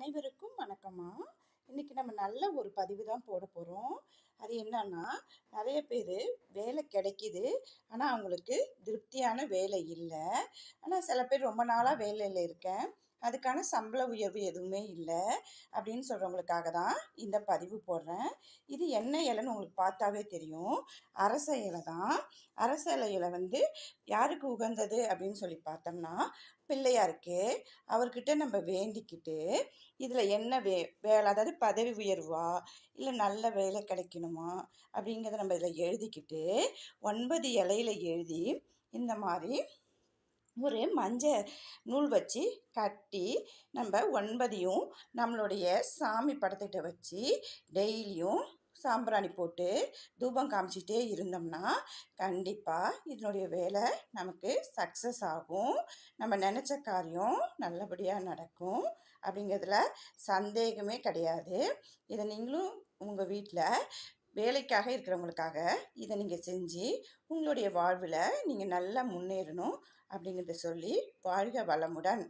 அனைவருக்கும் வணக்கம்மா. இன்னைக்கு நம்ம நல்ல ஒரு பதிவு தான் போட போகிறோம். அது என்னன்னா, நிறைய பேர் வேலை கிடைக்கிது, ஆனால் அவங்களுக்கு திருப்தியான வேலை இல்லை. ஆனால் சில பேர் ரொம்ப நாளாக வேலையில் இருக்கேன், அதுக்கான சம்பள உயர்வு எதுவுமே இல்லை அப்படின்னு சொல்கிறவங்களுக்காக தான் இந்த பதிவு போடுறேன். இது என்ன இலைன்னு உங்களுக்கு பார்த்தாவே தெரியும், அரச இலை தான். அரச இலையில யாருக்கு உகந்தது அப்படின்னு சொல்லி பார்த்தோம்னா பிள்ளையாருக்கு. அவர்கிட்ட நம்ம வேண்டிக்கிட்டு இதில் என்ன வேலை, அதாவது பதவி உயர்வா இல்லை நல்ல வேலை கிடைக்கணுமா அப்படிங்கிறத நம்ம இதில் எழுதிக்கிட்டு 9 இலையில எழுதி இந்த மாதிரி ஒரு மஞ்சள் நூல் வச்சு கட்டி நம்ம 9ஐயும் நம்மளுடைய சாமி படத்திட்ட வச்சு டெய்லியும் சாம்பிராணி போட்டு தூபம் காமிச்சிட்டே இருந்தோம்னா கண்டிப்பாக இதனுடைய வேலை நமக்கு சக்ஸஸ் ஆகும். நம்ம நினச்ச காரியம் நல்லபடியாக நடக்கும் அப்படிங்கிறதுல சந்தேகமே கிடையாது. இதை நீங்களும் உங்கள் வீட்டில் வேலைக்காக இருக்கிறவங்களுக்காக இதை நீங்கள் செஞ்சு உங்களுடைய வாழ்வில் நீங்கள் நல்லா முன்னேறணும் அப்படிங்கிறத சொல்லி வாழ்க வளமுடன்.